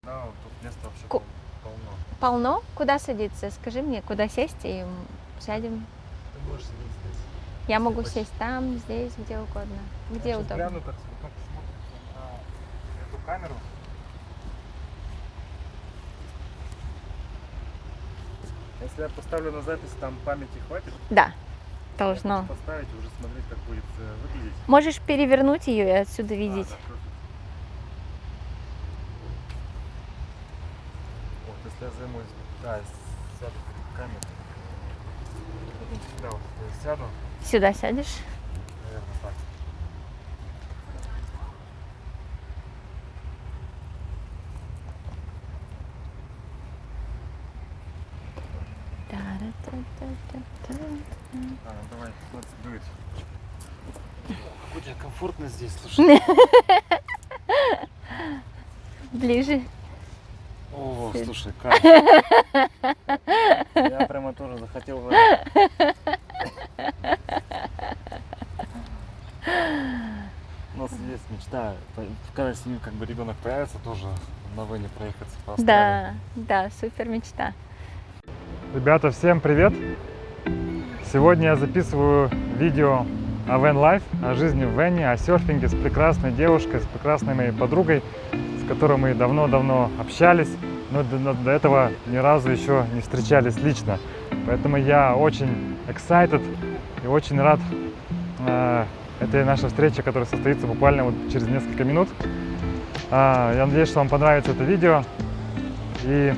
Да, тут места вообще Ку- полно. Полно? Куда садиться? Скажи мне, куда сесть и сядем. Ты можешь сидеть здесь. Я могу Почти. сесть там, здесь, где угодно. Где Я сейчас удобно. гляну, как смотрится на эту камеру. Если я поставлю на запись, там памяти хватит? Да, Я должно. хочу поставить и уже смотреть, как будет выглядеть. Можешь перевернуть ее и отсюда видеть. Да, профит. Вот, если я займусь, да, я сяду перед камерой. Да, вот я сяду, Сюда сядешь? наверное, так. Давай, let's do it. Будет комфортно здесь, слушай. Ближе. О, слушай, кайф. Я прямо тоже захотел в У нас есть мечта, когда с ним как бы ребенок появится, тоже на вене проехаться по Австралии. Да, супер мечта. Ребята, всем привет! Сегодня я записываю видео о Van Life, о жизни в Вене, о серфинге с прекрасной девушкой, с прекрасной моей подругой, с которой мы давно-давно общались, но до этого ни разу еще не встречались лично. Поэтому я очень excited и очень рад этой нашей встрече, которая состоится буквально вот через несколько минут. Я надеюсь, что вам понравится это видео. И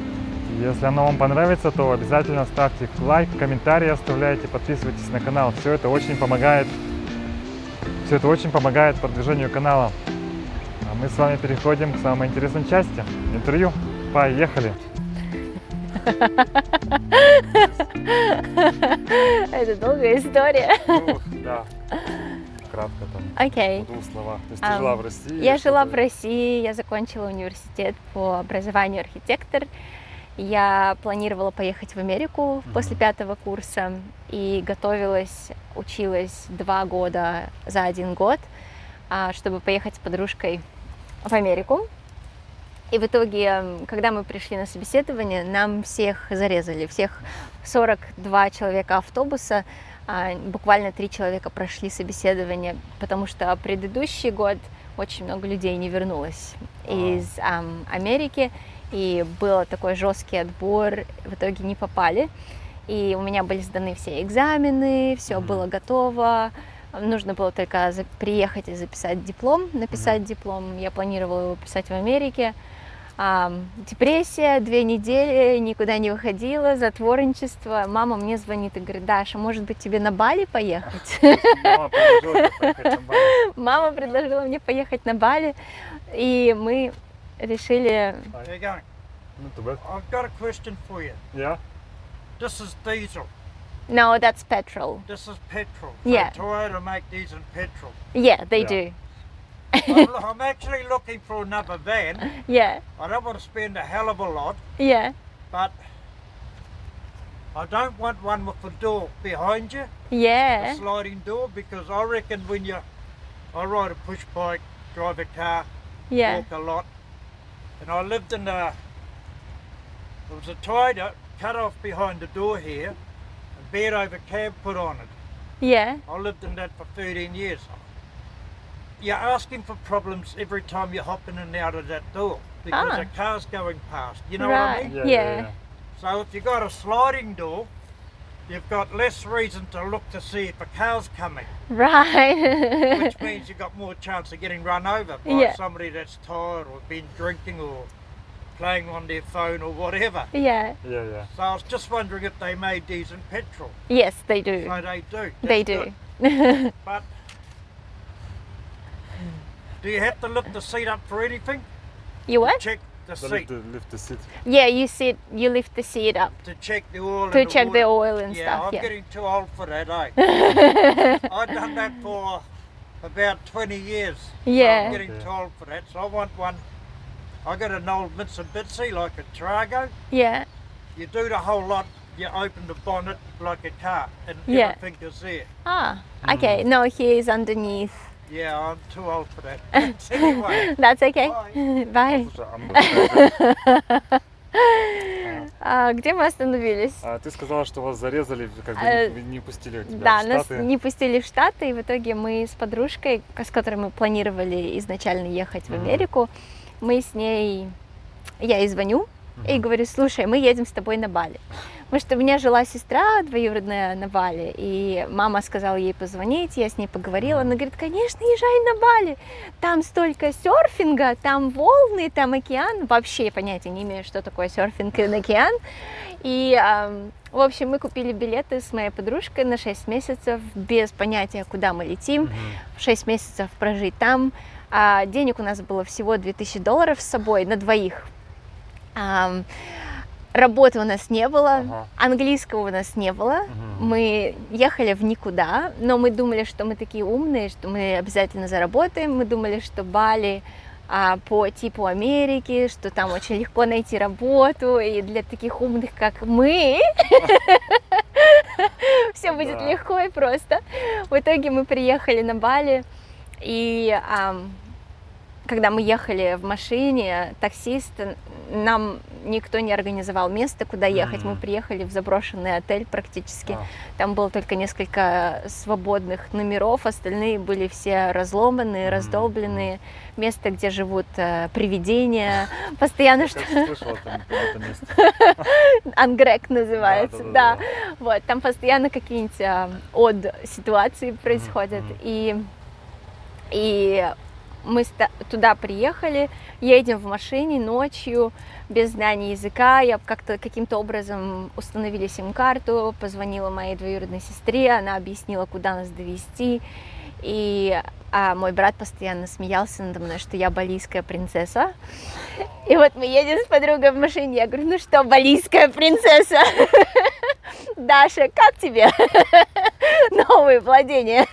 если оно вам понравится, то обязательно ставьте лайк, комментарии оставляйте, подписывайтесь на канал. Все это очень помогает продвижению канала. А мы с вами переходим к самой интересной части – интервью. Поехали! Это долгая история. Ну, да, кратко там, Окей. в двух словах. То есть ты жила в России? Я жила в что-то? России, я закончила университет по образованию архитектор. Я планировала поехать в Америку после 5-го курса и готовилась, училась 2 года за 1 год, чтобы поехать с подружкой в Америку. И в итоге, когда мы пришли на собеседование, нам всех зарезали, всех 42 человека автобуса, буквально 3 человека прошли собеседование, потому что предыдущий год очень много людей не вернулось из Америки, и был такой жесткий отбор, в итоге не попали. И у меня были сданы все экзамены, все было готово. Нужно было только приехать и записать диплом, написать диплом. Я планировала его писать в Америке. Депрессия, 2 недели, никуда не выходила, затворничество. Мама мне звонит и говорит: Даша, может быть, тебе на Бали поехать? Мама предложила мне поехать на Бали, и мы решили... There you go. I've got a question for you. Yeah. This is diesel. No, that's petrol. This is petrol. Yeah. So Toyota make these in petrol. Yeah, they Yeah. do. I'm actually looking for another van. Yeah, I don't want to spend a hell of a lot, yeah, but I don't want one with a door behind you, a yeah, sliding door, because I reckon I ride a push bike, drive a car, yeah, walk a lot, and I lived in there was a Toyota cut off behind the door here, and bed over cab put on it. yeah. I lived in that for 13 years. You're asking for problems every time you hop in and out of that door because a car's going past. You know what I Right. mean? Yeah. So if you've got a sliding door, you've got less reason to look to see if a car's coming, Right. which means you've got more chance of getting run over by Yeah. somebody that's tired or been drinking or playing on their phone or whatever. Yeah. Yeah. So I was just wondering if they made these in petrol. Yes, they do. So they do. They That's do. good. But do you have to lift the seat up for anything? You what? Check the seat. Lift the seat. Yeah, you lift the seat up To check the oil. to and check the water. oil and Yeah, stuff. I'm Yeah. getting too old for that, eh? I've done that for about 20 years. So Yeah. I'm getting Okay. too old for that. So I want one. I got an old Mitsubishi, like a Trago. Yeah. You do the whole lot. You open the bonnet like a car, and Yeah. everything is there. Okay. No, he is underneath. Yeah, I'm too old for that. Anyway, That's okay. bye. Bye. Слушай, а мы- Где мы остановились? ты сказала, что вас зарезали, как бы Э, не пустили тебя Да, в нас Штаты. не пустили в Штаты, и в итоге мы с подружкой, с которой мы планировали изначально ехать в Мгм. Америку, мы с ней, я ей звоню и Мгм. говорю: слушай, мы едем с тобой на Бали. Потому что у меня жила сестра двоюродная на Бали, и мама сказала ей позвонить, я с ней поговорила, она говорит: конечно, езжай на Бали, там столько серфинга, там волны, там океан, вообще понятия не имею, что такое серфинг и океан. И, в общем, мы купили билеты с моей подружкой на 6 месяцев, без понятия, куда мы летим, Мгм. 6 месяцев прожить там. Денег у нас было всего $2000 с собой на двоих. Работы у нас не было, Ага. английского у нас не было. Мгм. Мы ехали в никуда, но мы думали, что мы такие умные, что мы обязательно заработаем. Мы думали, что Бали по типу Америки, что там очень легко найти работу, и для таких умных, как мы, все будет Да. легко и просто. В итоге мы приехали на Бали, и когда мы ехали в машине, таксист, нам никто не организовал место, куда ехать. Мы приехали в заброшенный отель практически. А. Там было только несколько свободных номеров, остальные были все разломанные, раздолбленные. Место, где живут привидения. Постоянно Я, что... кажется, слышал об этом месте. Ангрек называется, да. Да. Вот, там постоянно какие-нибудь ситуации происходят. Мгм. И мы туда приехали, едем в машине ночью, без знания языка. Я как-то каким-то образом установили сим-карту, позвонила моей двоюродной сестре, она объяснила, куда нас довезти. И мой брат постоянно смеялся надо мной, что я балийская принцесса. И вот мы едем с подругой в машине, я говорю: ну что, балийская принцесса? Даша, как тебе новые владения?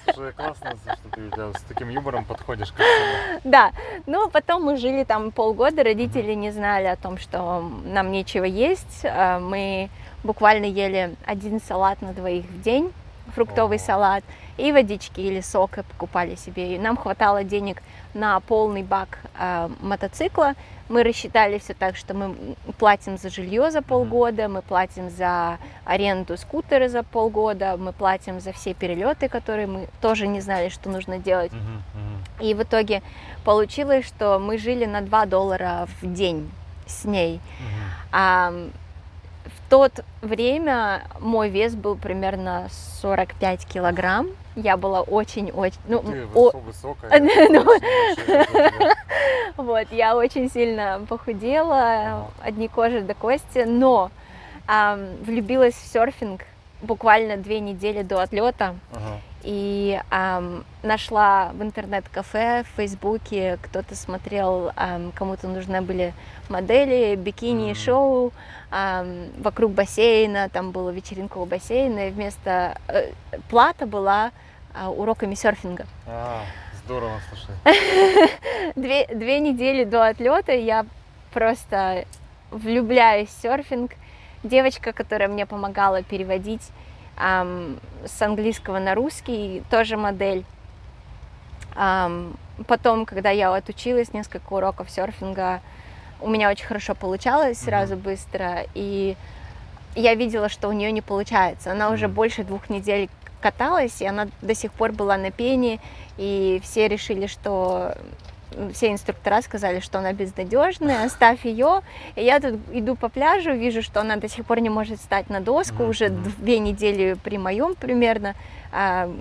Слушай, классно, что ты с таким юмором подходишь к этому. Да, ну потом мы жили там полгода, родители не знали о том, что нам нечего есть. Мы буквально ели один салат на двоих в день, фруктовый Ого. салат, и водички или сока покупали себе. И нам хватало денег на полный бак мотоцикла. Мы рассчитали все так, что мы платим за жилье за полгода, мы платим за аренду скутера за полгода, мы платим за все перелеты, которые мы тоже не знали, что нужно делать. И в итоге получилось, что мы жили на $2 в день с ней. В то время мой вес был примерно 45 килограмм. Я была очень-очень... Ты высокая. Ну, очень большая. вот, я очень сильно похудела, одни кожи до кости, но влюбилась в серфинг буквально 2 недели до отлета. Ага. И нашла в интернет-кафе, в Фейсбуке, кто-то смотрел, кому-то нужны были модели, бикини-шоу вокруг бассейна, там была вечеринка у бассейна, и вместо плата была уроками серфинга. Здорово, слушай. 2 недели до отлета я просто влюбляюсь в серфинг. Девочка, которая мне помогала переводить с английского на русский, тоже модель. Потом, когда я отучилась, несколько уроков серфинга, у меня очень хорошо получалось сразу быстро, и я видела, что у нее не получается. Она уже больше 2 недель каталась, и она до сих пор была на пене, и все решили, что... Все инструктора сказали, что она безнадежная, оставь ее. И я тут иду по пляжу, вижу, что она до сих пор не может встать на доску, уже 2 недели при моем примерно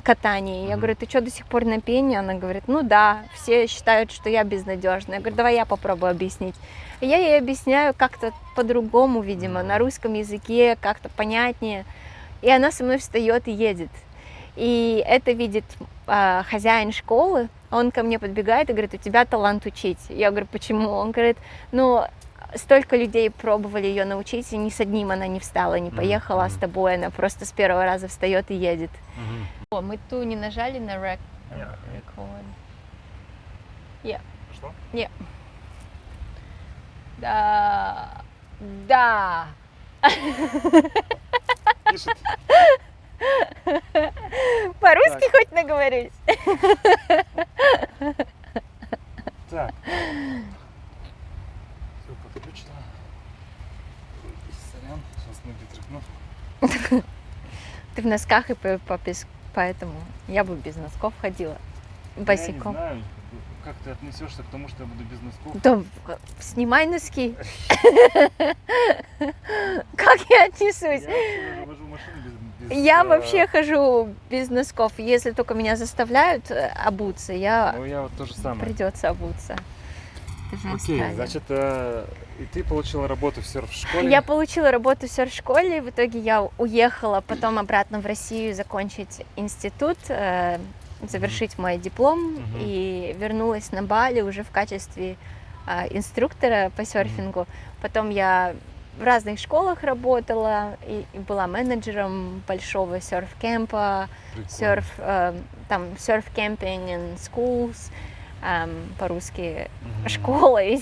катании. Я говорю: ты что, до сих пор на пене? Она говорит: ну да, все считают, что я безнадежная. Я говорю: давай я попробую объяснить. И я ей объясняю как-то по-другому, видимо, на русском языке, как-то понятнее. И она со мной встает и едет. И это видит хозяин школы, он ко мне подбегает и говорит: у тебя талант учить. Я говорю: почему? Он говорит: ну, столько людей пробовали ее научить, и ни с одним она не встала, не поехала, а с тобой она просто с первого раза встает и едет. О, мы ту не нажали на record. Что? Да. Да. Пишет. По-русски хоть наговорюсь? Так. Все подключено. Сорян, сейчас ноги тряхну. Ты в носках и поэтому я бы без носков ходила. Босиком. Я не знаю, как ты отнесешься к тому, что я буду без носков. Да, снимай носки. Как я отнесусь? Я вообще вожу машину без Я вообще хожу без носков. Если только меня заставляют обуться, Ну, я вот то же самое. придется обуться. Это же Окей, Австралия. значит, и ты получила работу в серф-школе? Я получила работу в серф-школе, в итоге я уехала потом обратно в Россию закончить институт, завершить мой диплом и вернулась на Бали уже в качестве инструктора по серфингу. Потом я в разных школах работала и была менеджером большого серф-кемпа, там серф-кемпинг and schools, по-русски школа и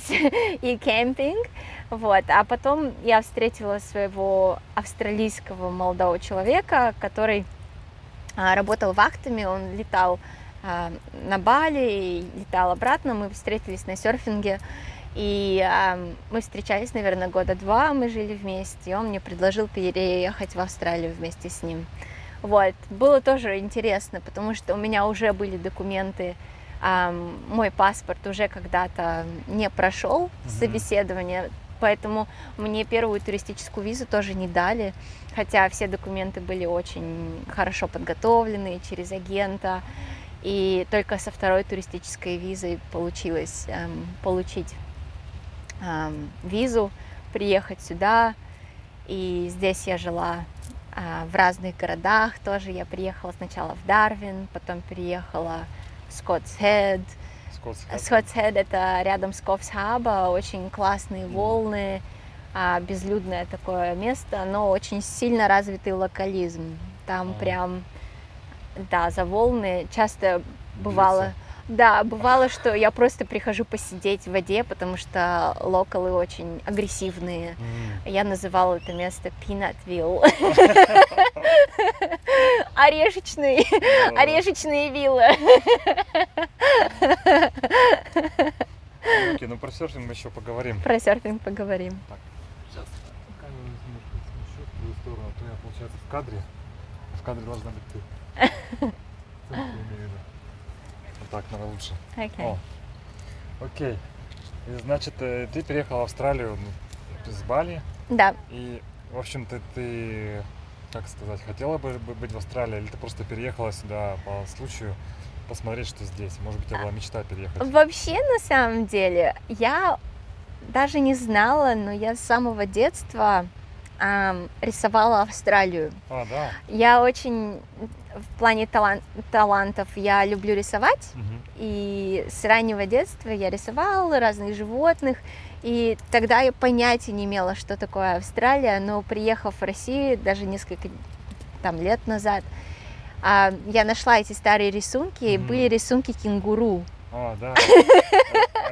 кемпинг. Вот. А потом я встретила своего австралийского молодого человека, который работал вахтами, он летал на Бали и летал обратно, мы встретились на серфинге, и мы встречались, наверное, года 2, мы жили вместе, и он мне предложил переехать в Австралию вместе с ним. Вот. Было тоже интересно, потому что у меня уже были документы, мой паспорт уже когда-то не прошел собеседование, поэтому мне первую туристическую визу тоже не дали, хотя все документы были очень хорошо подготовлены через агента, и только со второй туристической визой получилось получить визу, приехать сюда, и здесь я жила в разных городах тоже. Я приехала сначала в Дарвин, потом переехала в Скоттс-Хед. Скоттс-Хед — это рядом с Ковс-Хаба, очень классные волны, безлюдное такое место, но очень сильно развитый локализм. Там прям, да, за волны часто бывало... Да, бывало, что я просто прихожу посидеть в воде, потому что локалы очень агрессивные. Я называла это место Пинатвилл. Орешечные виллы. Окей, ну про серфинг мы еще поговорим. Про серфинг поговорим. Так, сейчас камеру немножко смещу в твою сторону, а то я, получается, в кадре. В кадре должна быть ты. В центре, имею в виду. Вот так, наверное, лучше. Okay. Окей. И, значит, ты переехала в Австралию с Бали. Да. И, в общем-то, ты, как сказать, хотела бы быть в Австралии, или ты просто переехала сюда по случаю посмотреть, что здесь? Может быть, у тебя была мечта переехать? Вообще, на самом деле, я даже не знала, но я с самого детства рисовала Австралию. А, да? Я очень, в плане талантов, я люблю рисовать, и с раннего детства я рисовала разных животных, и тогда я понятия не имела, что такое Австралия, но приехав в Россию даже несколько лет назад, я нашла эти старые рисунки, и были рисунки кенгуру. А, да. А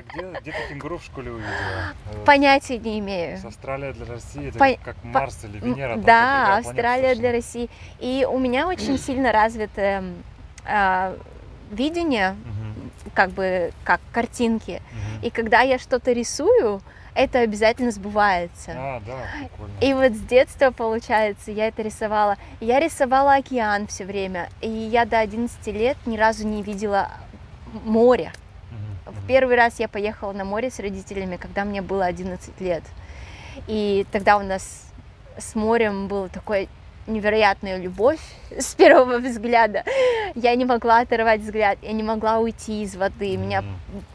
где ты кенгуру в школе увидела? Понятия не имею. Австралия для России это как Марс или Венера? Да, Австралия для России. И у меня очень сильно развито видение, как бы как картинки. И когда я что-то рисую, это обязательно сбывается. А, да, прикольно. И вот с детства, получается, я это рисовала. Я рисовала океан все время. И я до 11 лет ни разу не видела моря. В первый раз я поехала на море с родителями, когда мне было 11 лет. И тогда у нас с морем была такая невероятная любовь с первого взгляда. Я не могла оторвать взгляд, я не могла уйти из воды. Меня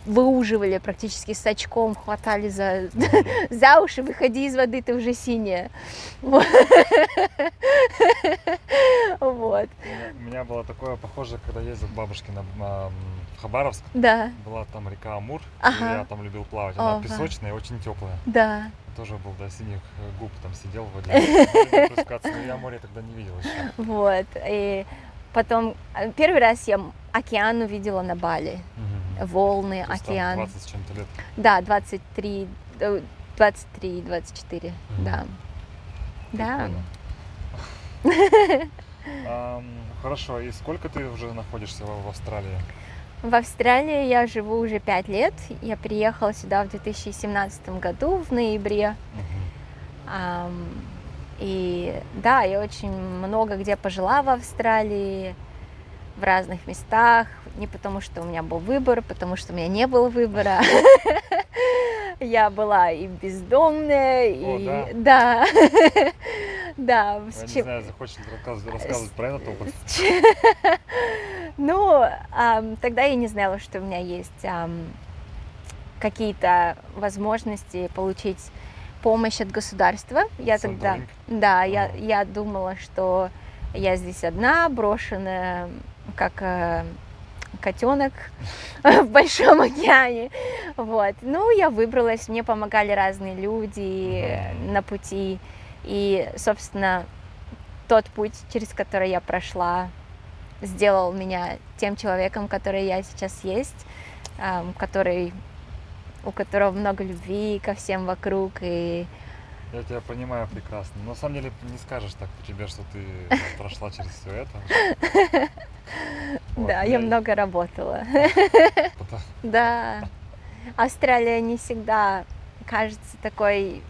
выуживали практически с очком, хватали за уши, выходи из воды, ты уже синяя. Вот. У меня было такое похоже, когда ездил к бабушке в Хабаровск. Да. Была там река Амур, и я там любил плавать. Она песочная и очень теплая. Да. Тоже был до синих губ, там сидел в воде. Но я море тогда не видел еще. Вот. И потом первый раз я океан увидела на Бали. Волны, океан. 20 с чем-то лет. Да, 23-24, да. Да. Хорошо, и сколько ты уже находишься в Австралии? В Австралии я живу уже 5 лет. Я приехала сюда в 2017 году, в ноябре. Ам, И да, я очень много где пожила в Австралии, в разных местах. Не потому, что у меня был выбор, потому что у меня не было выбора. Я была и бездомная, и... Да. Да. Я не знаю, захочешь рассказывать про этот опыт? Ну, тогда я не знала, что у меня есть какие-то возможности получить помощь от государства. Я тогда, да, я думала, что я здесь одна, брошенная, как котенок в большом океане. Вот. Ну, я выбралась, мне помогали разные люди на пути. И, собственно, тот путь, через который я прошла, сделал меня тем человеком, который я сейчас есть, у которого много любви ко всем вокруг. И... Я тебя понимаю прекрасно. Но на самом деле не скажешь так по тебе, что ты прошла через все это. Да, я много работала. Да. Австралия не всегда кажется такой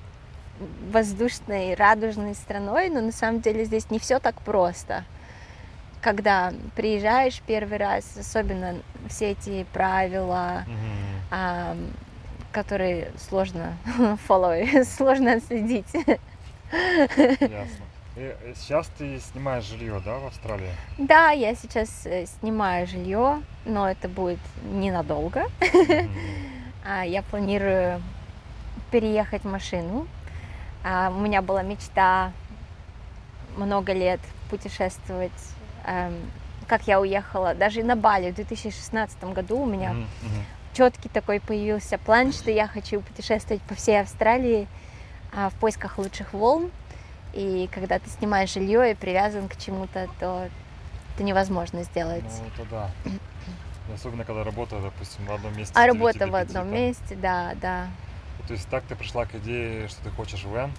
воздушной, радужной страной, но на самом деле здесь не все так просто. Когда приезжаешь первый раз, особенно все эти правила, которые сложно follow, сложно отследить. Ясно. И сейчас ты снимаешь жилье, да, в Австралии? Да, я сейчас снимаю жилье, но это будет ненадолго. Я планирую переехать в машину. У меня была мечта много лет путешествовать. Как я уехала, даже на Бали в 2016 году у меня четкий такой появился план, что я хочу путешествовать по всей Австралии в поисках лучших волн. И когда ты снимаешь жилье и привязан к чему-то, то это невозможно сделать. Ну, это да. И особенно, когда работа, допустим, в одном месте. А работа в одном месте, да. То есть так ты пришла к идее, что ты хочешь вэн?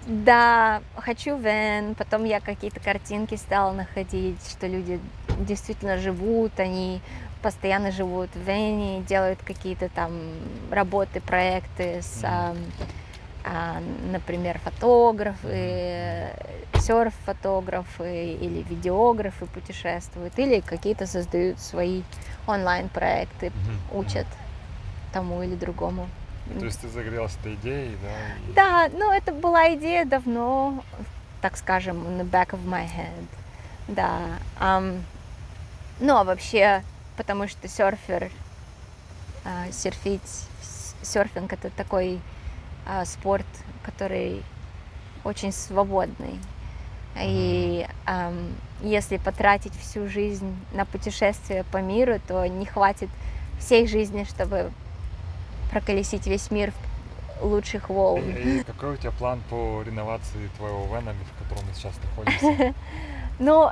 Да, хочу вэн. Потом я какие-то картинки стала находить, что люди действительно живут, они постоянно живут в вэне, делают какие-то там работы, проекты с... например, фотографы, серф-фотографы или видеографы путешествуют, или какие-то создают свои онлайн-проекты, учат тому или другому. То есть ты загорелась этой идеей, да? Да, ну это была идея давно, так скажем, in the back of my head, да. Ну а вообще, потому что серфинг это такой спорт, который очень свободный. И если потратить всю жизнь на путешествие по миру, то не хватит всей жизни, чтобы проколесить весь мир в лучших волн. И какой у тебя план по реновации твоего вэна, в котором мы сейчас находимся? Ну,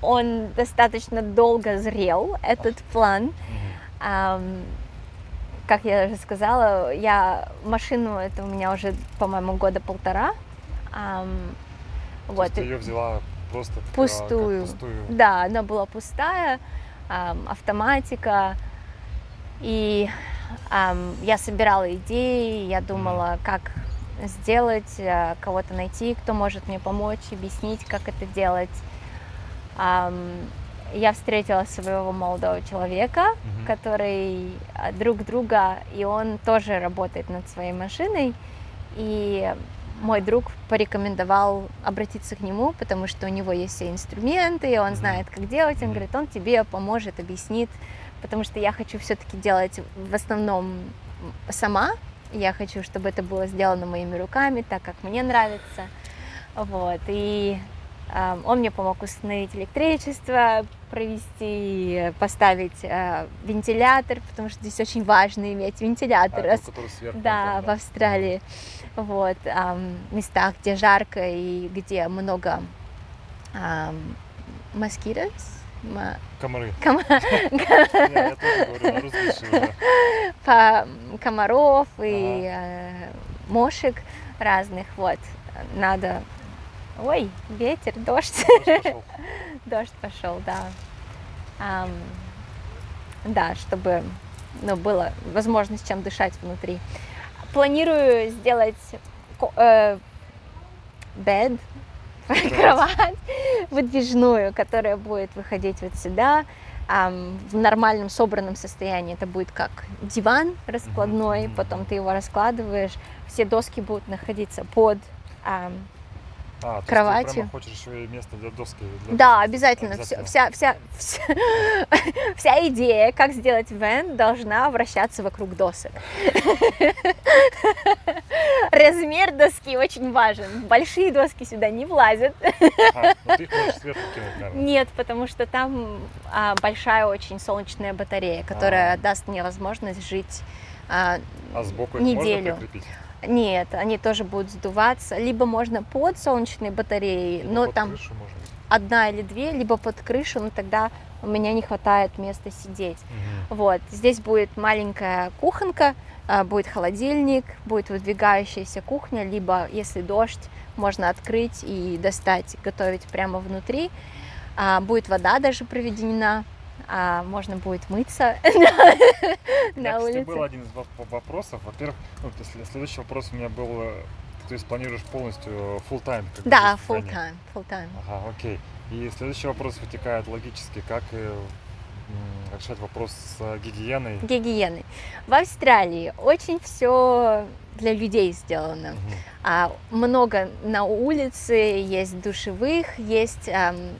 он достаточно долго зрел, этот план. Как я уже сказала, машину это у меня уже, по-моему, года 1.5. Вот. Ты ее взяла просто пустую. Да, она была пустая, автоматика. И я собирала идеи, я думала, как сделать, кого-то найти, кто может мне помочь, объяснить, как это делать. Я встретила своего молодого человека, который друг друга, и он тоже работает над своей машиной. И мой друг порекомендовал обратиться к нему, потому что у него есть все инструменты, и он знает, как делать. Он говорит, он тебе поможет, объяснит, потому что я хочу все-таки делать в основном сама. Я хочу, чтобы это было сделано моими руками, так как мне нравится. Вот. И он мне помог установить электричество, провести, поставить вентилятор, потому что здесь очень важно иметь вентилятор. Который сверху, да, в Австралии. Вот, в местах, где жарко и где много москитов. Комары. Я тоже говорю на русском уже. Комаров и мошек разных. Вот, надо Ой, ветер, дождь. Дождь пошел. Дождь пошел, да. Да, чтобы была возможность чем дышать внутри. Планирую сделать бед, кровать выдвижную, которая будет выходить вот сюда. В нормальном собранном состоянии это будет как диван раскладной, потом ты его раскладываешь, все доски будут находиться под кроватью. Ты прямо хочешь еще и место для доски? Да, обязательно. Вся идея, как сделать вен, должна вращаться вокруг досок. Размер доски очень важен. Большие доски сюда не влазят. Но ты их можешь сверху кинуть, наверное. Нет, потому что там большая очень солнечная батарея, которая даст мне возможность жить сбоку их неделю. можно прикрепить? Нет, они тоже будут сдуваться. Либо можно под солнечной батареей, Либо но под там крышу, может быть. одна или две, либо под крышу, но тогда у меня не хватает места сидеть. Вот, здесь будет маленькая кухонка, будет холодильник, будет выдвигающаяся кухня, либо, если дождь, можно открыть и достать, готовить прямо внутри. Будет вода даже проведена, можно будет мыться на улице. Был один из вопросов. Во-первых, следующий вопрос у меня был, то есть планируешь полностью full time? Да, full time. Ага, окей. И следующий вопрос вытекает логически, как решать вопрос с гигиеной? Гигиеной. В Австралии очень все для людей сделано. Много на улице, есть душевых, есть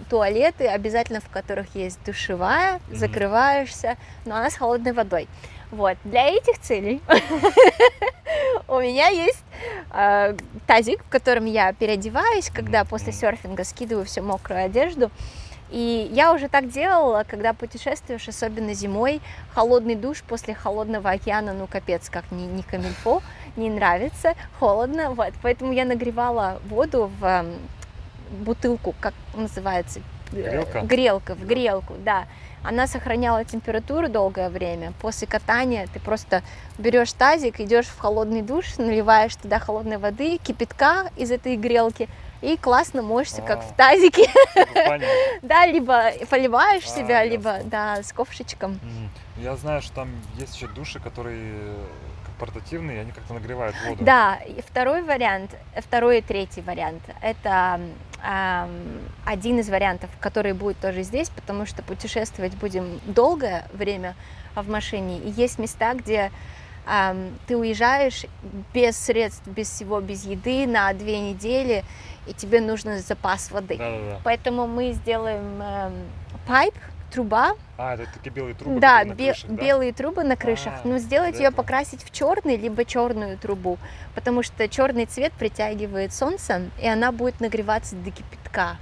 туалеты, обязательно в которых есть душевая, закрываешься, но она с холодной водой. Вот. Для этих целей у меня есть тазик, в котором я переодеваюсь, когда после серфинга скидываю всю мокрую одежду. И я уже так делала, когда путешествуешь, особенно зимой, холодный душ после холодного океана, ну капец, как не камильфо, не нравится, холодно, вот, поэтому я нагревала воду в бутылку, как называется? Грелка? В грелку, да. Она сохраняла температуру долгое время. После катания ты просто берешь тазик, идешь в холодный душ, наливаешь туда холодной воды, кипятка из этой грелки, и классно моешься, как в тазике. Да, либо поливаешь себя, либо с ковшичком. Я знаю, что там есть еще души, которые портативные, они как-то нагревают воду. Да, и второй и третий вариант, это один из вариантов, который будет тоже здесь, потому что путешествовать будем долгое время в машине, и есть места, где ты уезжаешь без средств, без всего, без еды на 2 недели, и тебе нужен запас воды. Да. Поэтому мы сделаем труба. Это такие белые трубы, да, на крышах, да? белые трубы на крышах, но сделать ее покрасить в черный, либо черную трубу, потому что черный цвет притягивает солнце, и она будет нагреваться до кипятка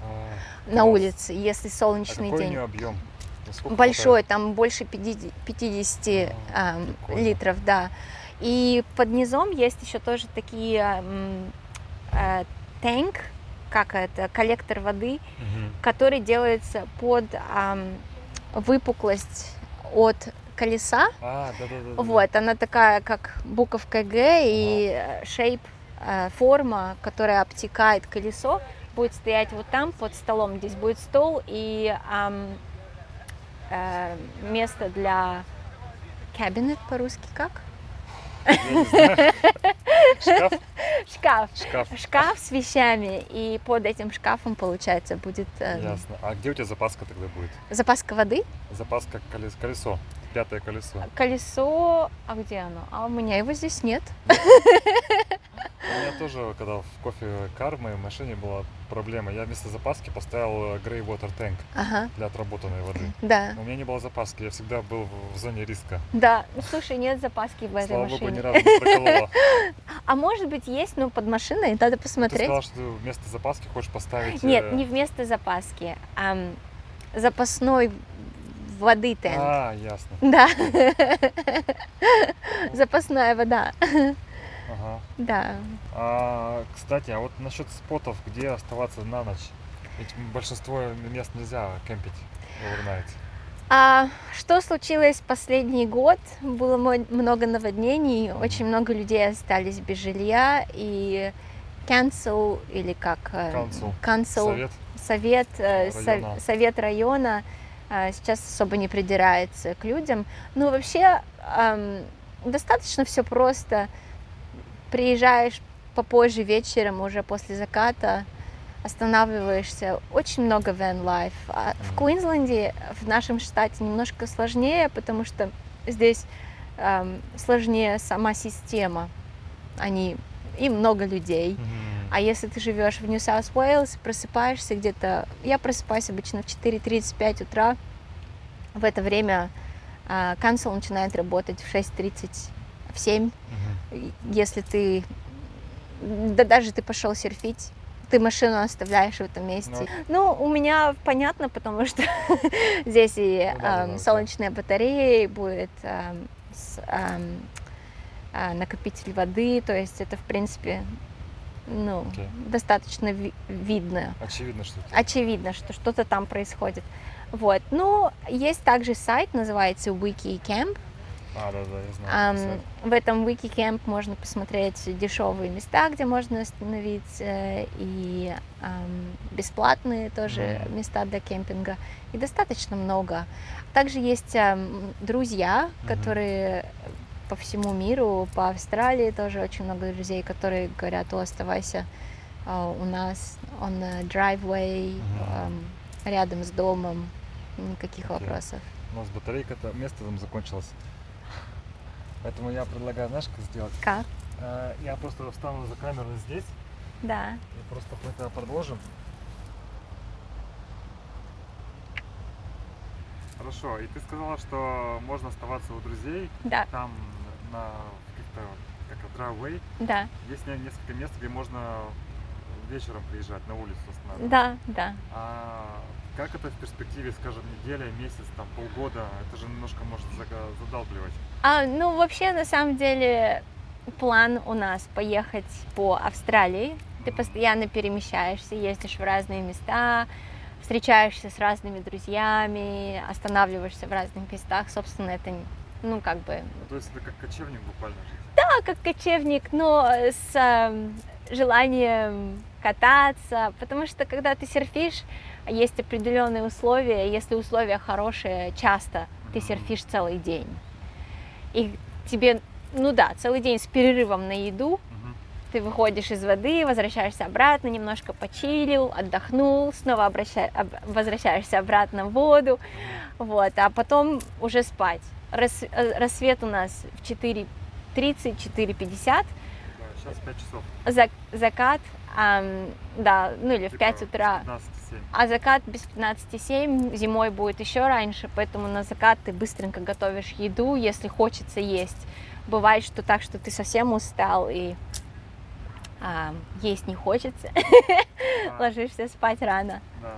на улице, если солнечный какой день. У нее объем? Большой, там больше 50 литров, да. И под низом есть еще тоже такие танк, коллектор воды, который делается под выпуклость от колеса. Вот, она такая, как буковка Г, и шейп, форма, которая обтекает колесо, будет стоять вот там под столом. Здесь будет стол и место для кабинет по-русски как? Шкаф с вещами, и под этим шкафом, получается, будет... Ясно. А где у тебя запаска тогда будет? Запаска воды? Запаска колесо, 5-е колесо. Колесо, а где оно? А у меня его здесь нет. У меня тоже, когда в кофе-кар в моей машине была проблема, я вместо запаски поставил Grey Water Tank для отработанной воды. Да. Но у меня не было запаски, я всегда был в зоне риска. Да, слушай, нет запаски в этой машине. Слава богу, ни разу не проколола. А может быть есть, но под машиной, надо посмотреть. Ты сказала, что ты вместо запаски хочешь поставить... Нет, не вместо запаски, а запасной воды танк. Ясно. Да. Запасная вода. Ага. Да. Кстати, а вот насчет спотов, где оставаться на ночь? Ведь большинство мест нельзя кемпить overnight. Что случилось последний год? Было много наводнений, очень много людей остались без жилья, и council или как Council. Совет. Района. Совет района сейчас особо не придирается к людям. Но вообще достаточно все просто. Приезжаешь попозже вечером, уже после заката, останавливаешься. Очень много van life. В Квинсленде, в нашем штате, немножко сложнее, потому что здесь сложнее сама система. И много людей. А если ты живешь в Нью-Саус-Уэйлс, просыпаешься где-то... Я просыпаюсь обычно в 4:35 утра. В это время council начинает работать в 6:30, в 7. Если ты... Да даже ты пошел серфить, ты машину оставляешь в этом месте. Ну, у меня понятно, потому что здесь и солнечные батареи, будет накопитель воды, то есть это, в принципе, достаточно видно. Очевидно, что что-то там происходит. Вот. Ну, есть также сайт, называется WikiCamp. Да, я знаю. В этом WikiCamp можно посмотреть дешевые места, где можно остановиться, и бесплатные тоже места для кемпинга. И достаточно много. Также есть друзья, которые по всему миру, по Австралии тоже очень много друзей, которые говорят: оставайся у нас on driveway, рядом с домом, никаких вопросов. У нас батарейка-то место там закончилось. Поэтому я предлагаю, знаешь, как сделать? Как? Я просто встану за камеру здесь. Да. И просто мы это продолжим. Хорошо. И ты сказала, что можно оставаться у друзей. Да. Там на каких-то, как driveway. Да. Есть несколько мест, где можно вечером приезжать, на улицу останавливаться. Да, да. А как это в перспективе, скажем, неделя, месяц, там, полгода? Это же немножко может задалбливать. Ну, вообще, на самом деле, план у нас поехать по Австралии. Ты постоянно перемещаешься, ездишь в разные места, встречаешься с разными друзьями, останавливаешься в разных местах. Собственно, это, То есть это как кочевник буквально жить? Да, как кочевник, но с желанием кататься, потому что когда ты серфишь, есть определенные условия. Если условия хорошие, часто ты серфишь целый день. И тебе, целый день с перерывом на еду. Ты выходишь из воды, возвращаешься обратно, немножко почилил, отдохнул, снова возвращаешься обратно в воду, а потом уже спать. Рассвет у нас в 4:30, 4:50. Да, сейчас 5 часов. Закат, или в 5 утра. 15:07. А закат без 15:07, зимой будет еще раньше, поэтому на закат ты быстренько готовишь еду, если хочется есть. Бывает, что так, что ты совсем устал и есть не хочется, ложишься спать рано. Да.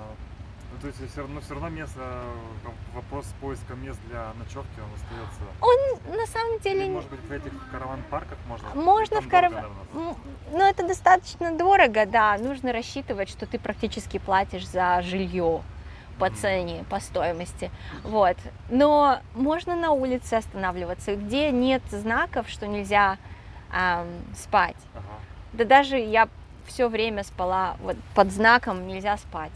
То есть все равно место, вопрос поиска мест для ночевки, он остается. Он на самом деле... Или, может быть, в этих караван-парках можно? Можно в караван... Но это достаточно дорого, да. Нужно рассчитывать, что ты практически платишь за жилье по цене, по стоимости. Но можно на улице останавливаться, где нет знаков, что нельзя спать. Да даже я все время спала под знаком «нельзя спать»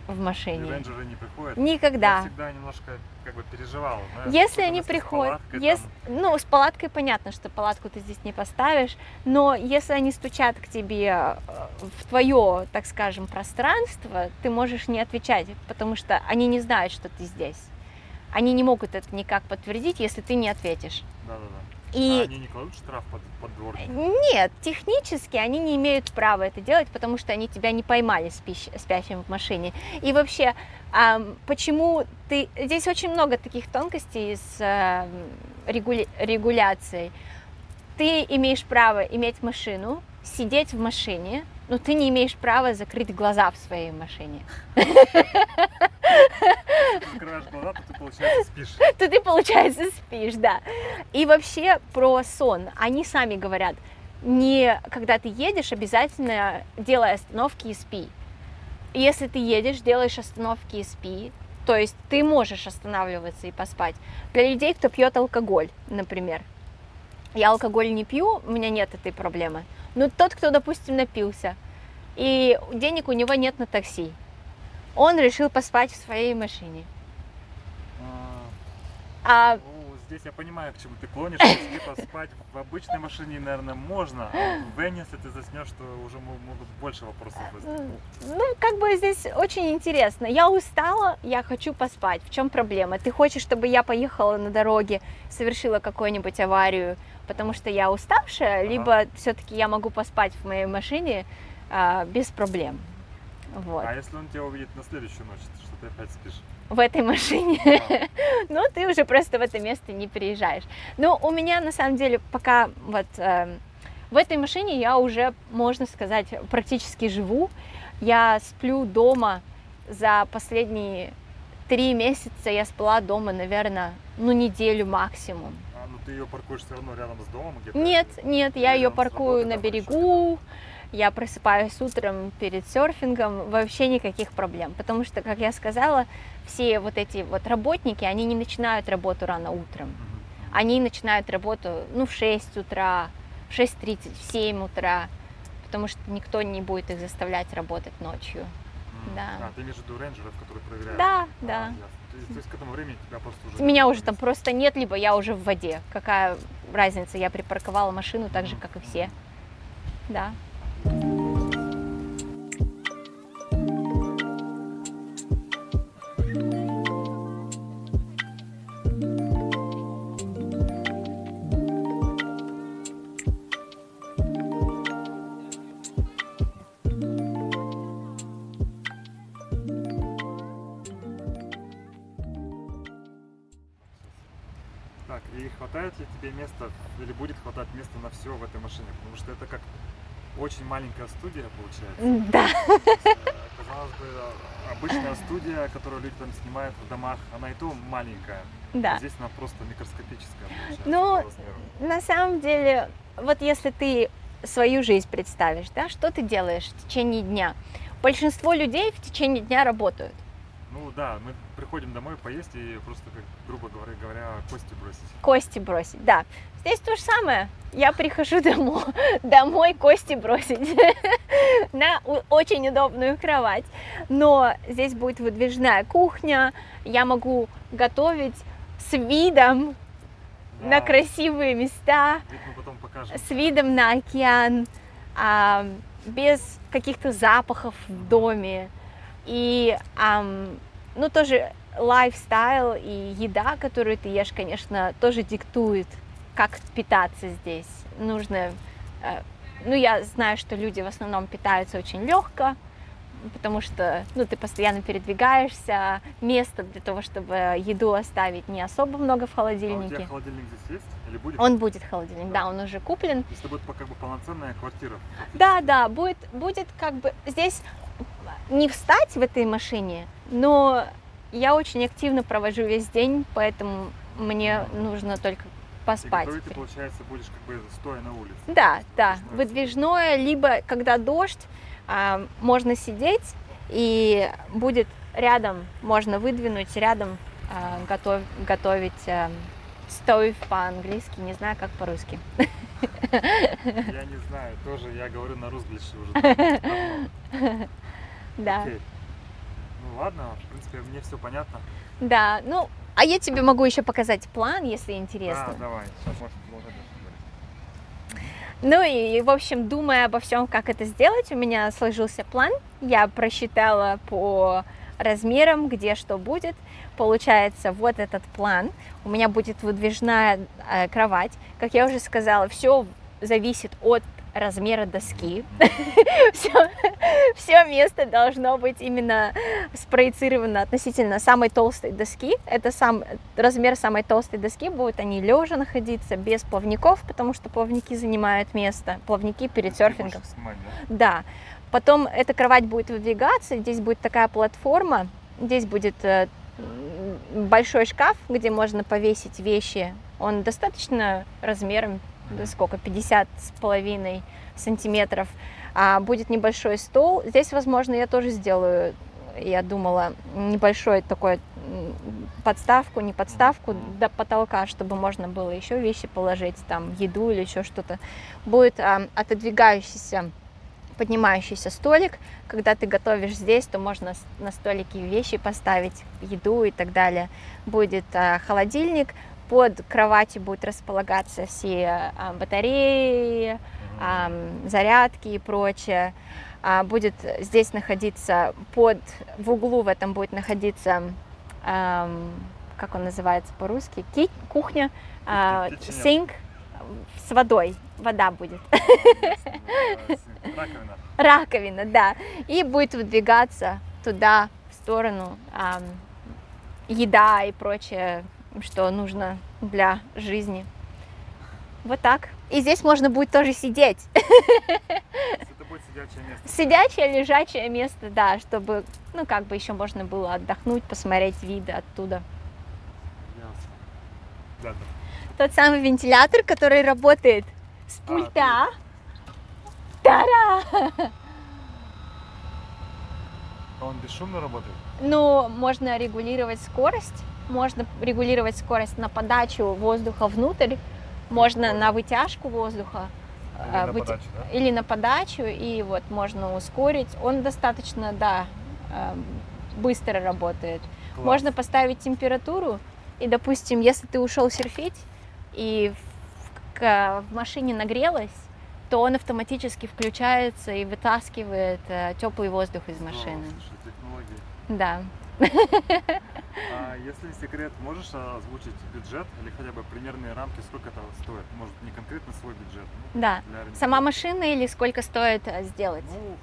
в машине. И рейнджеры не приходят? Никогда. Я всегда немножко переживала. Знаешь, если они приходят, с палаткой понятно, что палатку ты здесь не поставишь, но если они стучат к тебе в твое, так скажем, пространство, ты можешь не отвечать, потому что они не знают, что ты здесь. Они не могут это никак подтвердить, если ты не ответишь. Да-да-да. И... А они не кладут штраф под дворник? Нет, технически они не имеют права это делать, потому что они тебя не поймали спящим в машине. И вообще, почему ты... Здесь очень много таких тонкостей с регуляцией. Ты имеешь право иметь машину, сидеть в машине, но ты не имеешь права закрыть глаза в своей машине. Ты закрываешь глаза, то ты, получается, спишь. То ты, получается, спишь, да. И вообще про сон. Они сами говорят, когда ты едешь, обязательно делай остановки и спи. Если ты едешь, делаешь остановки и спи, то есть ты можешь останавливаться и поспать. Для людей, кто пьет алкоголь, например, Я алкоголь не пью, у меня нет этой проблемы. Но тот, кто, допустим, напился, и денег у него нет на такси, он решил поспать в своей машине. А Ну, здесь я понимаю, к чему ты клонишь. То есть, типа, спать в обычной машине, наверное, можно, а в Вене, если ты заснешь, то уже могут больше вопросов возникнуть. ну, как бы здесь очень интересно. Я устала, я хочу поспать. В чем проблема? Ты хочешь, чтобы я поехала на дороге, совершила какую-нибудь аварию, потому что я уставшая, либо все-таки я могу поспать в моей машине без проблем. Вот. А если он тебя увидит на следующую ночь, что ты опять спишь? В этой машине, ну, ты уже просто в это место не приезжаешь. Но у меня, на самом деле, пока вот в этой машине я уже, можно сказать, практически живу. Я сплю дома за последние 3 месяца, я спала дома, наверное, ну, неделю максимум. А, ну ты ее паркуешь все равно рядом с домом где-то? Нет, я ее рядом с паркую работой, на там еще берегу. Я просыпаюсь утром перед серфингом, вообще никаких проблем, потому что, как я сказала, все вот эти вот работники, они не начинают работу рано утром, они начинают работу, ну, в 6 утра, в 6:30, в 7 утра, потому что никто не будет их заставлять работать ночью. Да. А, ты имеешь в виду рейнджеров, которые проверяют? Да. Ясно. То есть к этому времени тебя просто уже... Меня уже там просто нет, либо я уже в воде. Какая разница, я припарковала машину так же, как и все. Да. Так, и хватает ли тебе места, или будет хватать места на все в этой машине? Потому что это как очень маленькая студия получается. Да. То есть, казалось бы, обычная студия, которую люди там снимают в домах, она и то маленькая. Да. А здесь она просто микроскопическая получается. Ну, по размеру. на самом деле, вот если ты свою жизнь представишь, да, что ты делаешь в течение дня? Большинство людей в течение дня работают. Ну да, мы приходим домой поесть и просто, как, грубо говоря, кости бросить. Кости бросить, да. Здесь то же самое. Я прихожу домой кости бросить на очень удобную кровать. Но здесь будет выдвижная кухня. Я могу готовить с видом на красивые места, Вид мы потом покажем. с видом на океан, без каких-то запахов в доме. И, ну, тоже лайфстайл и еда, которую ты ешь, конечно, тоже диктует, как питаться здесь. Нужно, ну, я знаю, что люди в основном питаются очень легко, потому что, ну, ты постоянно передвигаешься, места для того, чтобы еду оставить, не особо много в А у холодильнике. тебя холодильник здесь есть? Или будет? Он будет холодильник, да, он уже куплен. То есть это будет как бы полноценная квартира? Да, будет как бы здесь не встать в этой машине, но я очень активно провожу весь день, поэтому мне нужно только И поспать. готовить ты, получается, будешь как бы стоя на улице? Да, Выдвижное. выдвижное, либо когда дождь, можно сидеть и будет рядом, можно выдвинуть рядом, готовить stove по-английски, не знаю, как по-русски. Я не знаю, тоже я говорю на русглише уже давно. Да, Окей. Ну ладно, в принципе, мне все понятно. да, ну, а я тебе могу еще показать план, если интересно. Да, давай, сейчас можешь продолжать дальше говорить. Ну и, в общем, думая обо всем, как это сделать, у меня сложился план. Я просчитала по размерам, где что будет. Получается, вот этот план. У меня будет выдвижная кровать. Как я уже сказала, все зависит от размера доски. Все место должно быть именно спроецировано относительно самой толстой доски. Это размер самой толстой доски. Будут они лежа находиться, без плавников, потому что плавники занимают место. Плавники перед серфингом. Ты снимать, да? Да. Потом эта кровать будет выдвигаться. Здесь будет такая платформа. Здесь будет большой шкаф, где можно повесить вещи. Он достаточно размером, сколько, 50,5 сантиметров. Будет небольшой стол. Здесь, возможно, я тоже сделаю, я думала, небольшой такой подставку, не подставку, до потолка, чтобы можно было еще вещи положить, там, еду или еще что-то. Будет отодвигающийся, поднимающийся столик. Когда ты готовишь здесь, то можно на столике вещи поставить, еду и так далее. Будет холодильник, под кроватью будут располагаться все батареи, зарядки и прочее. Будет здесь находиться, в углу в этом будет находиться, как он называется по-русски, кухня, синк с водой, вода будет. Раковина. Раковина, да. И будет выдвигаться туда, в сторону, еда и прочее, что нужно для жизни. Вот так. И здесь можно будет тоже сидеть. Это будет сидячее место. Сидячее, лежачее место, да, чтобы, ну, как бы еще можно было отдохнуть, посмотреть виды оттуда. Ясно. Да, да. Тот самый вентилятор, который работает с пульта. Та-да! Он бесшумно работает? Ну, можно регулировать скорость на подачу воздуха внутрь, можно на вытяжку воздуха. Или на подачу, да? Или на подачу, и вот можно ускорить. Он достаточно, да, быстро работает. Класс. Можно поставить температуру, и, допустим, если ты ушел серфить, и в машине нагрелось, то он автоматически включается и вытаскивает теплый воздух из машины. Слушай, технологии. Да. А если не секрет, можешь озвучить бюджет или хотя бы примерные рамки, сколько это стоит? Может, не конкретно свой бюджет? Ну, Да. для ориентировки. Сама машина или сколько стоит сделать? Ну,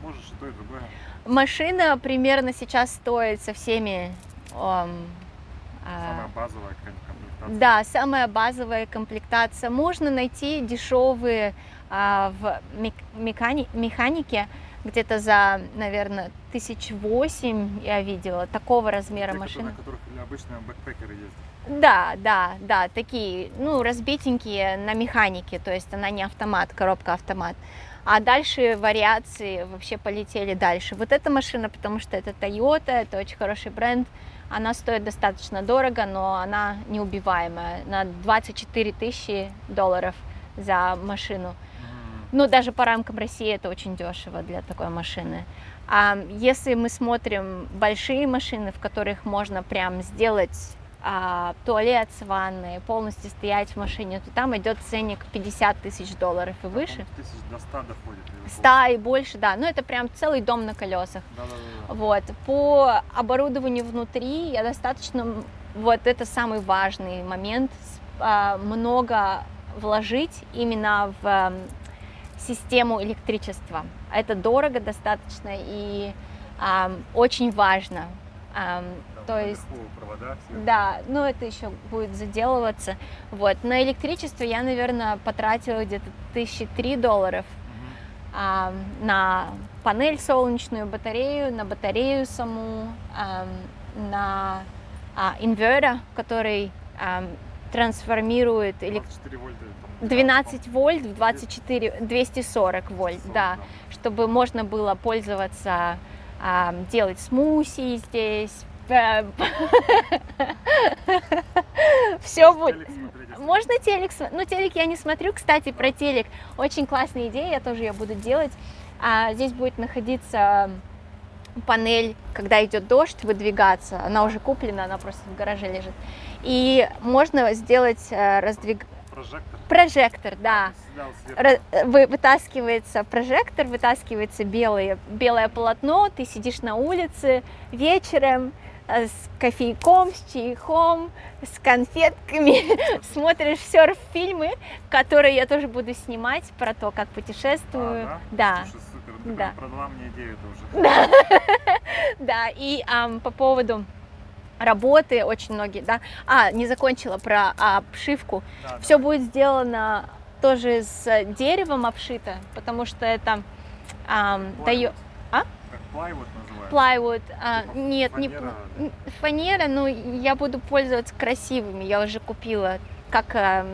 можешь и то, и другое. Машина примерно сейчас стоит со всеми... Самая базовая комплектация. Да, самая базовая комплектация. Можно найти дешевые в механике, где-то за, наверное, 1008 я видела, такого размера машины. На которых обычно бэкпекеры ездят. Да, такие, ну, разбитенькие на механике, то есть она не автомат, коробка автомат. А дальше вариации вообще полетели дальше. Вот эта машина, потому что это Toyota, это очень хороший бренд, она стоит достаточно дорого, но она неубиваемая, на 24 тысячи долларов за машину. Ну, даже по рамкам России это очень дешево для такой машины. А если мы смотрим большие машины, в которых можно прям сделать туалет с ванной, полностью стоять в машине, то там идет ценник 50 тысяч долларов и выше. Тысяч до 100 доходит. 100 и больше, да. Ну, это прям целый дом на колесах. Да. Вот. По оборудованию внутри я достаточно... Вот это самый важный момент. Много вложить именно в систему электричества. Это дорого достаточно и очень важно. То есть, провода, да, но это еще будет заделываться. Вот. На электричество я, наверное, потратила где-то $1003 на панель солнечную, батарею, на батарею саму, на инвертор, который трансформирует 24 вольта, 12 вольт в 240 вольт, да, чтобы можно было пользоваться, делать смузи здесь. Все будет. Можно телек, ну телек я не смотрю, кстати, про телек. Очень классная идея, я тоже ее буду делать. Здесь будет находиться панель, когда идет дождь, выдвигаться. Она уже куплена, она просто в гараже лежит. И можно сделать прожектор, да. Вытаскивается прожектор, вытаскивается белое полотно, ты сидишь на улице вечером с кофейком, с чайком, с конфетками, смотришь серф-фильмы, которые я тоже буду снимать про то, как путешествую. Да? Слушай, супер, ты да. продала мне идею тоже. Да, и по поводу работы очень многие, да. Не закончила про обшивку. Да, все будет сделано тоже с деревом обшито, потому что это дает. Как плайвуд называется? Плайвуд. Нет, фанера. не фанера, но я буду пользоваться красивыми. Я уже купила как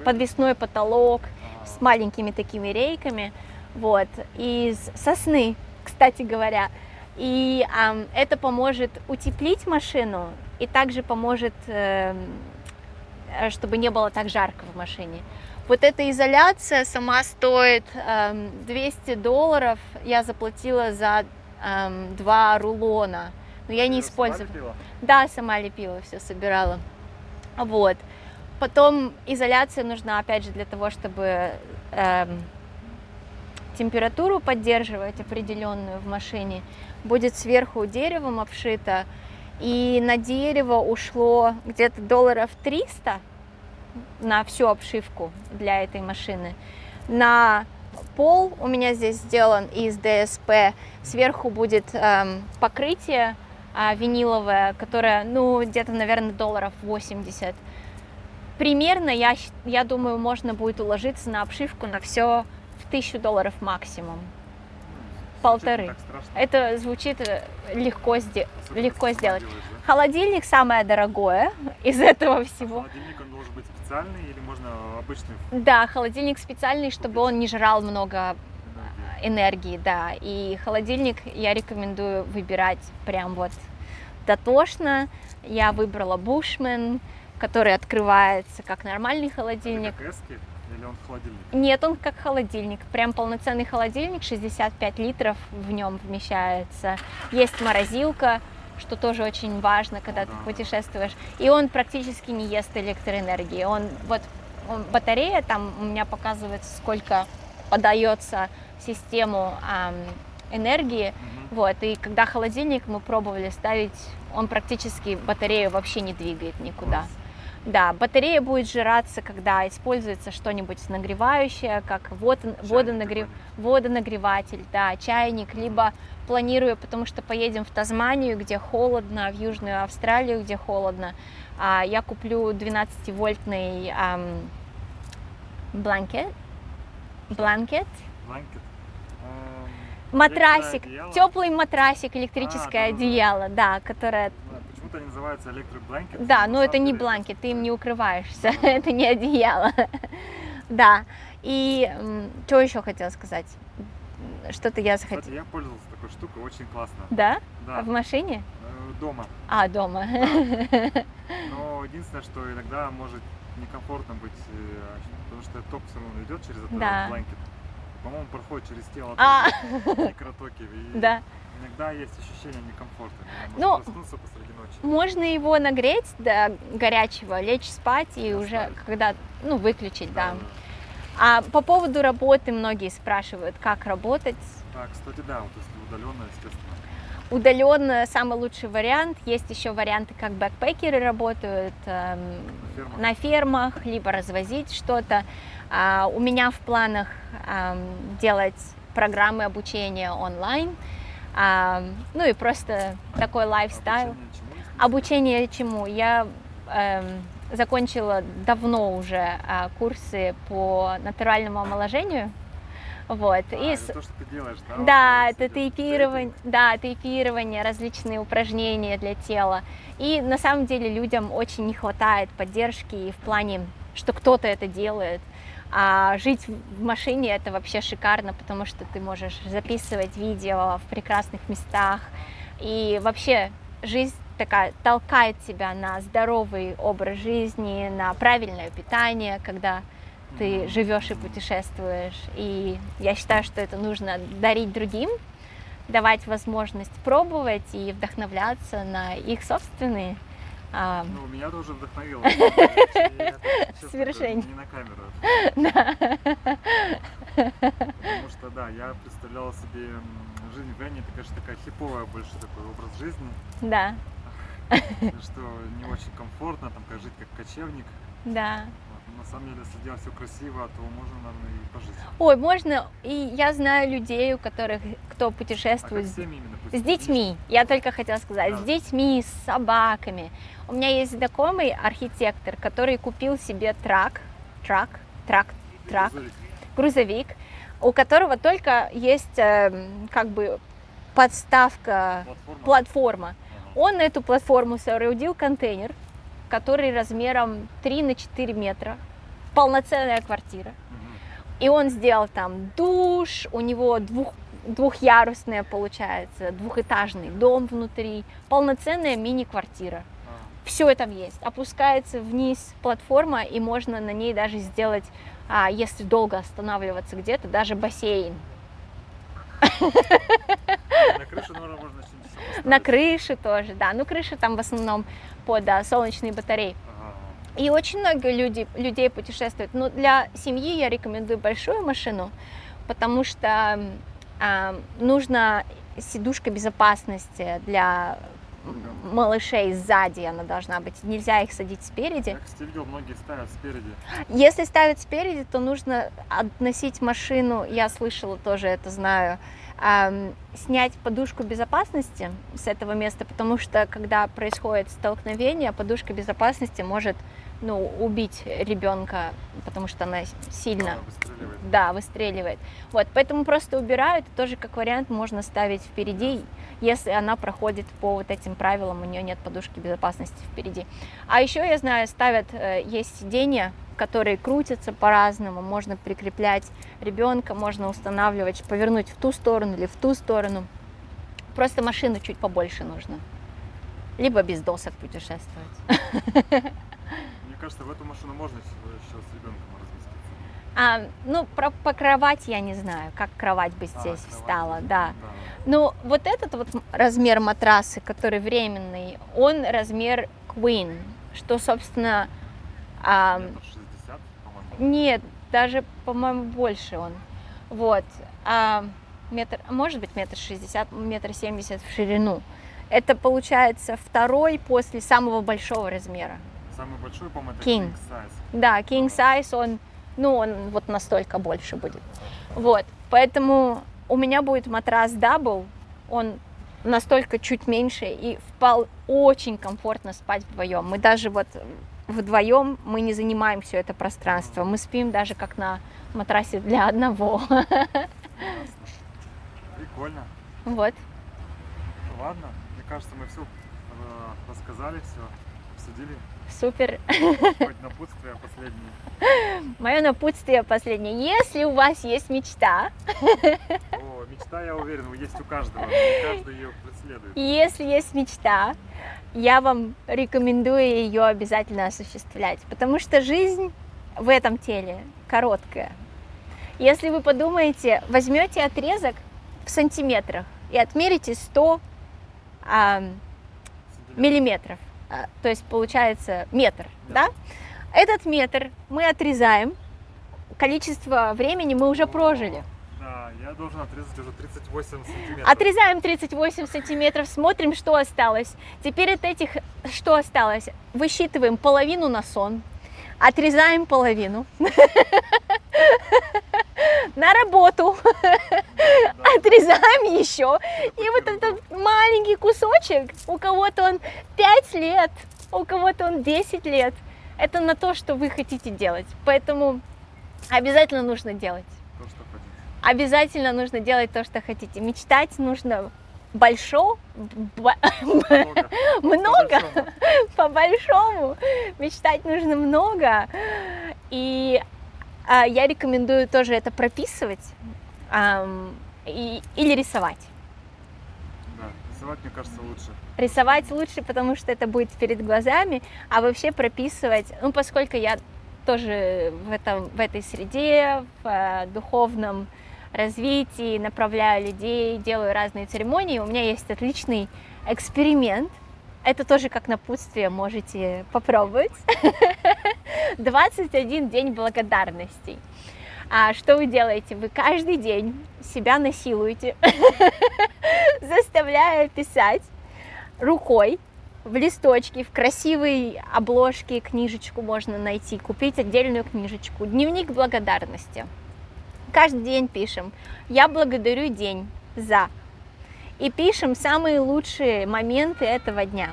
подвесной потолок с маленькими такими рейками. Вот. Из сосны, кстати говоря. И это поможет утеплить машину и также поможет, чтобы не было так жарко в машине. Вот эта изоляция сама стоит $200. Я заплатила за 2 рулона. Но я не использовала. Да, сама лепила, все собирала. Вот. Потом изоляция нужна, опять же, для того, чтобы температуру поддерживать определенную в машине. Будет сверху деревом обшито. И на дерево ушло где-то $300 на всю обшивку для этой машины. На пол у меня здесь сделан из ДСП. Сверху будет покрытие виниловое, которое, ну, где-то, наверное, $80. Примерно, я думаю, можно будет уложиться на обшивку на все в $1000 максимум. Полторы. Это звучит легко сделать. Холодильник самое дорогое из этого всего. Холодильник, он должен быть специальный или можно обычный? Да, холодильник специальный, чтобы он не жрал много энергии, да. И холодильник я рекомендую выбирать прям вот дотошно. Я выбрала Bushman, который открывается как нормальный холодильник. Это как эски или он холодильник? Нет, он как холодильник, прям полноценный холодильник, 65 литров в нем вмещается. Есть морозилка, что тоже очень важно, когда ты путешествуешь. И он практически не ест электроэнергии. Батарея, там у меня показывается, сколько подается в систему энергии. Вот, и когда холодильник мы пробовали ставить, он практически батарею вообще не двигает никуда. Да, батарея будет сжираться, когда используется что-нибудь нагревающее, как водонагреватель, да, чайник, либо планирую, потому что поедем в Тасманию, где холодно, в Южную Австралию, где холодно, я куплю 12-вольтный бланкет, матрасик, теплый матрасик, электрическое одеяло, да, которое... Почему-то они называются электробланкет. Да, но это не бланкет, ты им не укрываешься, это не одеяло. Да, и что еще хотела сказать? Что-то я захотела. Кстати, я пользовался такой штукой, очень классно. Да? Да. В машине? Дома. Дома. Да. Но единственное, что иногда может некомфортно быть, потому что ток все равно идет через этот бланкет. По-моему, проходит через тело микротоки. И да. Иногда есть ощущение некомфорта. Ну, проснуться посреди ночи. Можно его нагреть до горячего, лечь спать и уже когда, выключить, да. А по поводу работы многие спрашивают, как работать. Да, кстати, да, вот если удаленно, естественно. Удаленно самый лучший вариант. Есть еще варианты, как бэкпекеры работают на фермах, либо развозить что-то. У меня в планах делать программы обучения онлайн. И просто такой лайфстайл. Обучение чему? Я закончила давно уже курсы по натуральному омоложению. Вот. Это то, что ты делаешь, да? Да, это тейпирование, различные упражнения для тела. И на самом деле людям очень не хватает поддержки в плане, что кто-то это делает. А жить в машине это вообще шикарно, потому что ты можешь записывать видео в прекрасных местах. И вообще жизнь такая толкает тебя на здоровый образ жизни, на правильное питание, когда ты живешь и путешествуешь. И я считаю, что это нужно дарить другим, давать возможность пробовать и вдохновляться на их собственные. Меня тоже вдохновило. Свершение. Не на камеру. Да. Потому что, да, я представляла себе жизнь в Вене, это, конечно, такая хиповая больше такой образ жизни. Да. Что не очень комфортно, там, как жить как кочевник. Да. На самом деле, если делать все красиво, то можно, наверное, и пожить. Ой, можно. И я знаю людей, кто путешествует с семьями, с детьми. Я только хотела сказать, с детьми, с собаками. У меня есть знакомый архитектор, который купил себе грузовик, у которого только есть подставка, платформа. Он на эту платформу соорудил контейнер, который размером 3 на 4 метра, полноценная квартира. И он сделал там душ, у него двухъярусная получается, двухэтажный дом внутри, полноценная мини-квартира. Все там есть. Опускается вниз платформа, и можно на ней даже сделать, если долго останавливаться где-то, даже бассейн. На крыше, наверное, можно что-нибудь поставить. На крыше тоже, да. Ну, крыша там в основном под солнечные батареи. И очень много людей путешествуют. Но для семьи я рекомендую большую машину, потому что нужна сидушка безопасности для малышей сзади, она должна быть. Нельзя их садить спереди. Я, кстати, видел, многие ставят спереди. Если ставят спереди, то нужно относить машину, я слышала тоже это, знаю, снять подушку безопасности с этого места, потому что когда происходит столкновение, подушка безопасности может убить ребенка, потому что она сильно выстреливает. Вот, поэтому просто убирают, тоже как вариант можно ставить впереди, если она проходит по вот этим правилам, у нее нет подушки безопасности впереди. А еще я знаю, ставят, есть сиденья, которые крутятся по-разному, можно прикреплять ребенка, можно устанавливать, повернуть в ту сторону или в ту сторону. Просто машину чуть побольше нужно, либо без досок путешествовать. Мне кажется, в эту машину можно еще с ребенком разместиться. По кровати я не знаю, как кровать бы здесь встала, да. Но вот этот вот размер матраса, который временный, он размер Queen, что, собственно... Метр 60, по-моему. Нет, даже, по-моему, больше он. Вот. Может быть, 1,60 м, 1,70 м в ширину. Это получается второй после самого большого размера. Самый большой, по-моему, это King size. Да, king size, он вот настолько больше будет. Вот, поэтому у меня будет матрас double, он настолько чуть меньше, и очень комфортно спать вдвоем. Мы даже вот вдвоем мы не занимаем все это пространство, мы спим даже как на матрасе для одного. Прикольно. Вот. Ладно, мне кажется, мы все рассказали, все обсудили. Супер. Хоть напутствие последнее. Мое напутствие последнее. Если у вас есть мечта, мечта, я уверен, есть у каждого, и каждый ее преследует. Если есть мечта, я вам рекомендую ее обязательно осуществлять, потому что жизнь в этом теле короткая. Если вы подумаете, возьмете отрезок в сантиметрах и отмерите 100 миллиметров, то есть получается метр, да? Этот метр мы отрезаем, количество времени мы уже прожили. Да, я должен отрезать уже 38 сантиметров. Отрезаем 38 сантиметров, смотрим, что осталось. Теперь от этих, что осталось, высчитываем половину на сон, отрезаем половину, на работу, отрезаем еще. И вот этот маленький кусочек, у кого-то он 5 лет, у кого-то он 10 лет. Это на то, что вы хотите делать. Поэтому обязательно нужно делать. То, что хотите. Обязательно нужно делать то, что хотите. Мечтать нужно много, по-большому. Мечтать нужно много. И я рекомендую тоже это прописывать или рисовать. Да, рисовать, мне кажется, лучше. Рисовать лучше, потому что это будет перед глазами, а вообще прописывать, поскольку я тоже в этой среде, в духовном развитии, направляю людей, делаю разные церемонии, у меня есть отличный эксперимент. Это тоже как напутствие, можете попробовать. 21 день благодарностей. А что вы делаете? Вы каждый день себя насилуете, заставляя писать рукой в листочке, в красивой обложке книжечку можно найти, купить отдельную книжечку. Дневник благодарности. Каждый день пишем: я благодарю день за. И пишем самые лучшие моменты этого дня.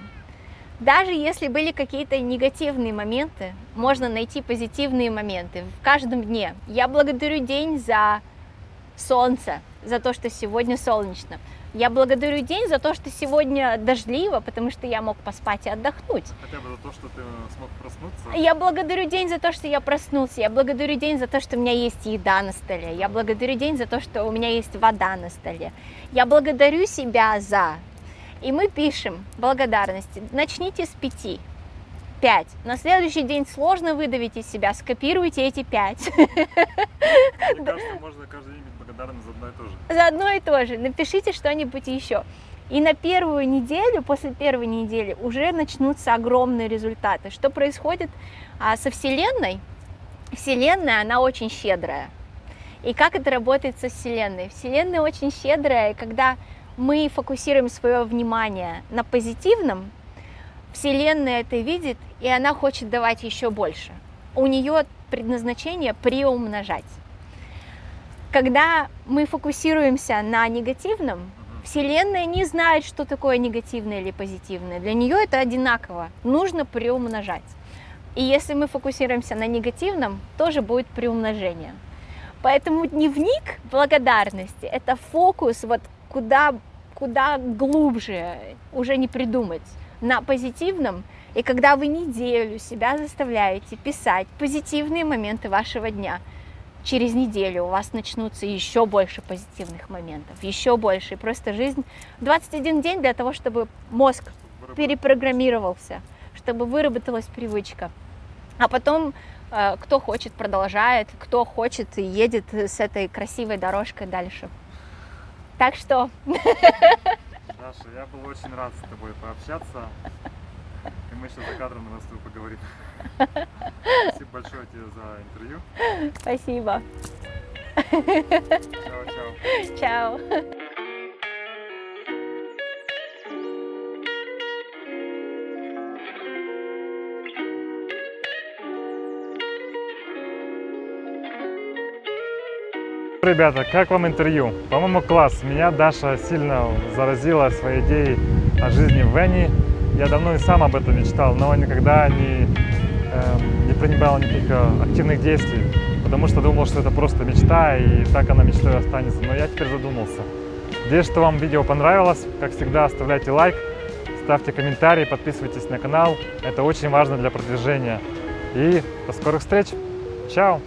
Даже если были какие-то негативные моменты, можно найти позитивные моменты в каждом дне. Я благодарю день за солнце, за то, что сегодня солнечно. Я благодарю день за то, что сегодня дождливо, потому что я мог поспать и отдохнуть. Хотя бы за то, что ты смог проснуться. Я благодарю день за то, что я проснулся. Я благодарю день за то, что у меня есть еда на столе. Я благодарю день за то, что у меня есть вода на столе. Я благодарю себя за... И мы пишем благодарности. Начните с 5. 5. На следующий день сложно выдавить из себя, скопируйте эти 5. Мне кажется, можно каждый день быть благодарным за одно и то же. За одно и то же. Напишите что-нибудь еще. И на первую неделю, после первой недели, уже начнутся огромные результаты. Что происходит со Вселенной? Вселенная, она очень щедрая. И как это работает со Вселенной? Вселенная очень щедрая, и когда мы фокусируем свое внимание на позитивном, Вселенная это видит, и она хочет давать еще больше. У нее предназначение приумножать. Когда мы фокусируемся на негативном, Вселенная не знает, что такое негативное или позитивное. Для нее это одинаково. Нужно приумножать. И если мы фокусируемся на негативном, тоже будет приумножение. Поэтому дневник благодарности – это фокус вот куда глубже, уже не придумать, на позитивном. И когда вы неделю себя заставляете писать позитивные моменты вашего дня, через неделю у вас начнутся еще больше позитивных моментов, еще больше. И просто жизнь 21 день для того, чтобы мозг перепрограммировался, чтобы выработалась привычка. А потом, кто хочет, продолжает, кто хочет, едет с этой красивой дорожкой дальше. Так что... Даша, я был очень рад с тобой пообщаться. И мы сейчас за кадром на нас с тобой поговорим. Спасибо большое тебе за интервью. Спасибо. Чао, чао. Чао. Ребята, как вам интервью? По-моему, класс. Меня Даша сильно заразила своей идеей о жизни в Вене. Я давно и сам об этом мечтал, но никогда не принимал никаких активных действий, потому что думал, что это просто мечта, и так она мечтой останется. Но я теперь задумался. Надеюсь, что вам видео понравилось. Как всегда, оставляйте лайк, ставьте комментарии, подписывайтесь на канал. Это очень важно для продвижения. И до скорых встреч. Чао!